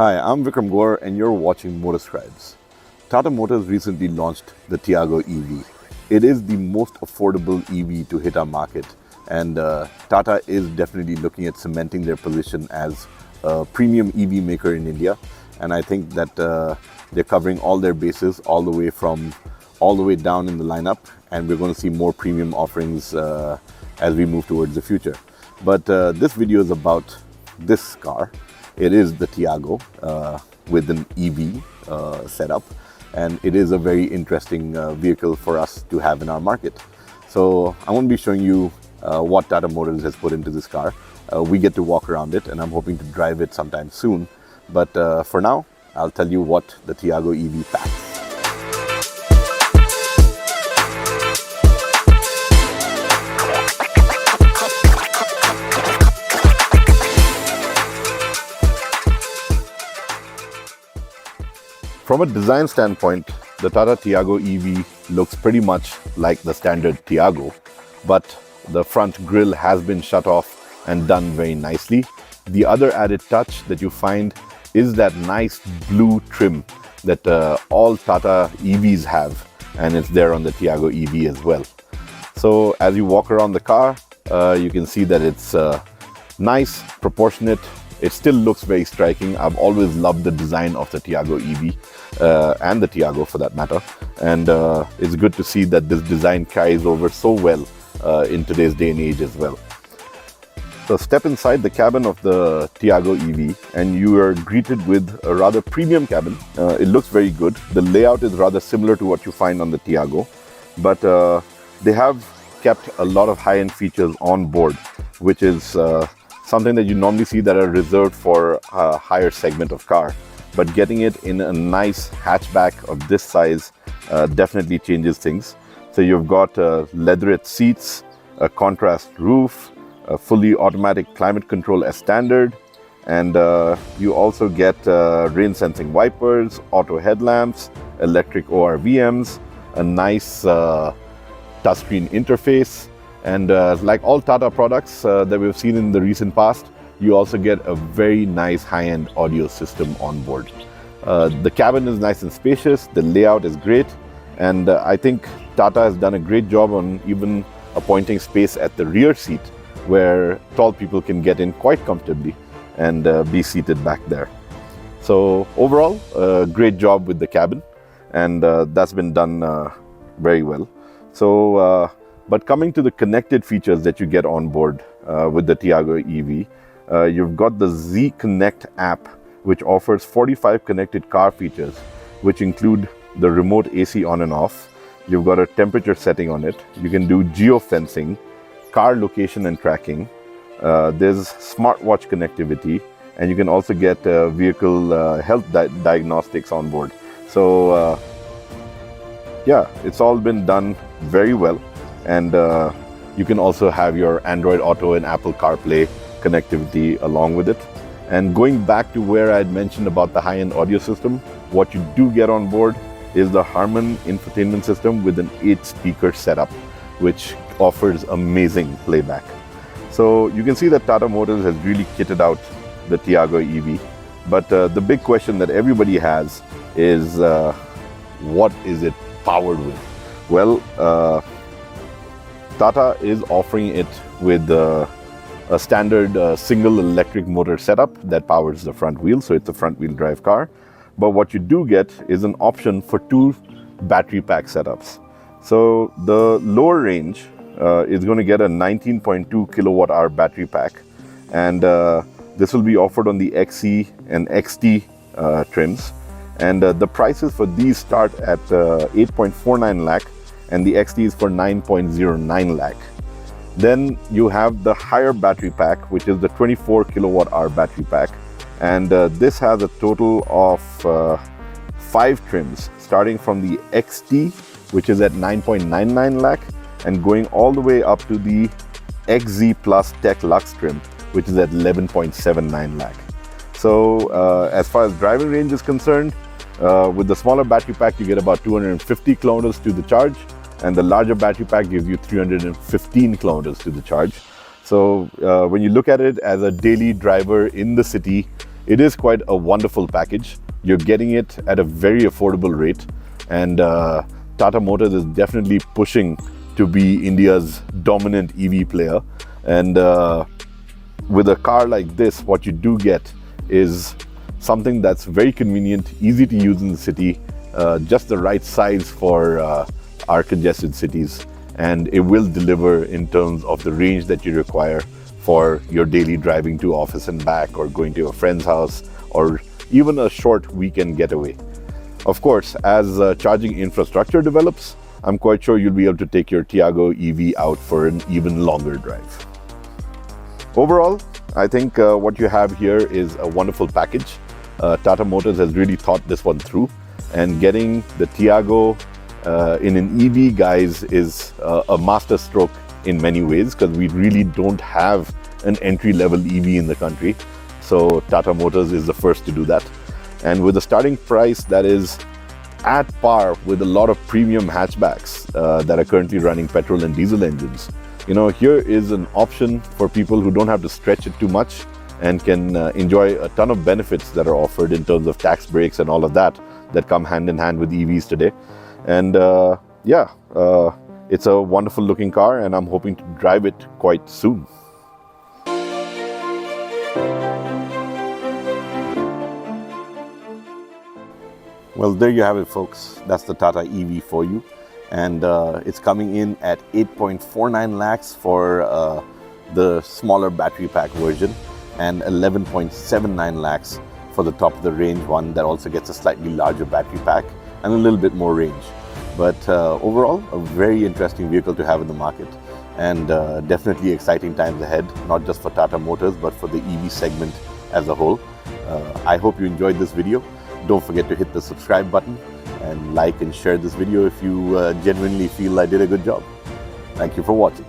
Hi, I'm Vikram Gore and you're watching MotorScribes. Tata Motors recently launched the Tiago.ev. It is the most affordable EV to hit our market, and Tata is definitely looking at cementing their position as a premium EV maker in India. And I think that they're covering all their bases all the way down in the lineup, and we're going to see more premium offerings as we move towards the future. But this video is about this car. It is the Tiago with an EV setup, and it is a very interesting vehicle for us to have in our market. So I'm going to be showing you what Tata Motors has put into this car. We get to walk around it, and I'm hoping to drive it sometime soon. But for now, I'll tell you what the Tiago.ev packs. From a design standpoint, the Tata Tiago.ev looks pretty much like the standard Tiago, but the front grille has been shut off and done very nicely. The other added touch that you find is that nice blue trim that all Tata EVs have, and it's there on the Tiago.ev as well. So as you walk around the car, you can see that it's nice, proportionate. It still looks very striking. I've always loved the design of the Tiago.ev and the Tiago for that matter. And it's good to see that this design carries over so well in today's day and age as well. So step inside the cabin of the Tiago.ev and you are greeted with a rather premium cabin. It looks very good. The layout is rather similar to what you find on the Tiago, but they have kept a lot of high-end features on board, which is something that you normally see that are reserved for a higher segment of car. But getting it in a nice hatchback of this size definitely changes things. So you've got leatherette seats, a contrast roof, a fully automatic climate control as standard, and you also get rain sensing wipers, auto headlamps, electric ORVMs, a nice touchscreen interface. And like all Tata products that we've seen in the recent past, you also get a very nice high-end audio system on board. The cabin is nice and spacious, the layout is great, and I think Tata has done a great job on even appointing space at the rear seat where tall people can get in quite comfortably and be seated back there. So overall, great job with the cabin, and that's been done very well. So but coming to the connected features that you get on board with the Tiago.ev, you've got the Z Connect app, which offers 45 connected car features, which include the remote AC on and off. You've got a temperature setting on it. You can do geofencing, car location and tracking. There's smartwatch connectivity, and you can also get vehicle health diagnostics on board. So yeah, it's all been done very well. And you can also have your Android Auto and Apple CarPlay connectivity along with it. And going back to where I had mentioned about the high-end audio system, what you do get on board is the Harman infotainment system with an 8-speaker setup, which offers amazing playback. So you can see that Tata Motors has really kitted out the Tiago.ev. But the big question that everybody has is, what is it powered with? Well, Tata is offering it with a standard single electric motor setup that powers the front wheel, so it's a front wheel drive car. But what you do get is an option for 2 battery pack setups. So the lower range is going to get a 19.2 kilowatt hour battery pack, and this will be offered on the XE and XT trims. And the prices for these start at 8.49 lakh, and the XT is for 9.09 lakh. Then you have the higher battery pack, which is the 24 kilowatt hour battery pack, and this has a total of 5 trims, starting from the XT, which is at 9.99 lakh, and going all the way up to the XZ Plus Tech Lux trim, which is at 11.79 lakh. So as far as driving range is concerned, with the smaller battery pack you get about 250 kilometers to the charge, and the larger battery pack gives you 315 kilometers to the charge. So when you look at it as a daily driver in the city, It is quite a wonderful package. You're getting it at a very affordable rate, and Tata Motors is definitely pushing to be India's dominant EV player. And with a car like this, what you do get is something that's very convenient, easy to use in the city, just the right size for our congested cities, and it will deliver in terms of the range that you require for your daily driving to office and back, or going to a friend's house, or even a short weekend getaway. Of course, as charging infrastructure develops, I'm quite sure you'll be able to take your Tiago EV out for an even longer drive. Overall, I think what you have here is a wonderful package. Tata Motors has really thought this one through, and getting the Tiago in an EV, guys, is a master stroke in many ways, because we really don't have an entry-level EV in the country. So Tata Motors is the first to do that. And with a starting price that is at par with a lot of premium hatchbacks that are currently running petrol and diesel engines, here is an option for people who don't have to stretch it too much and can enjoy a ton of benefits that are offered in terms of tax breaks and all of that come hand in hand with EVs today. And it's a wonderful looking car, and I'm hoping to drive it quite soon. Well, there you have it, folks. That's the Tata EV for you. And it's coming in at 8.49 lakhs for the smaller battery pack version, and 11.79 lakhs for the top of the range one that also gets a slightly larger battery pack and a little bit more range. But overall, a very interesting vehicle to have in the market, and definitely exciting times ahead, not just for Tata Motors, but for the EV segment as a whole. I hope you enjoyed this video. Don't forget to hit the subscribe button and like and share this video if you genuinely feel I did a good job. Thank you for watching.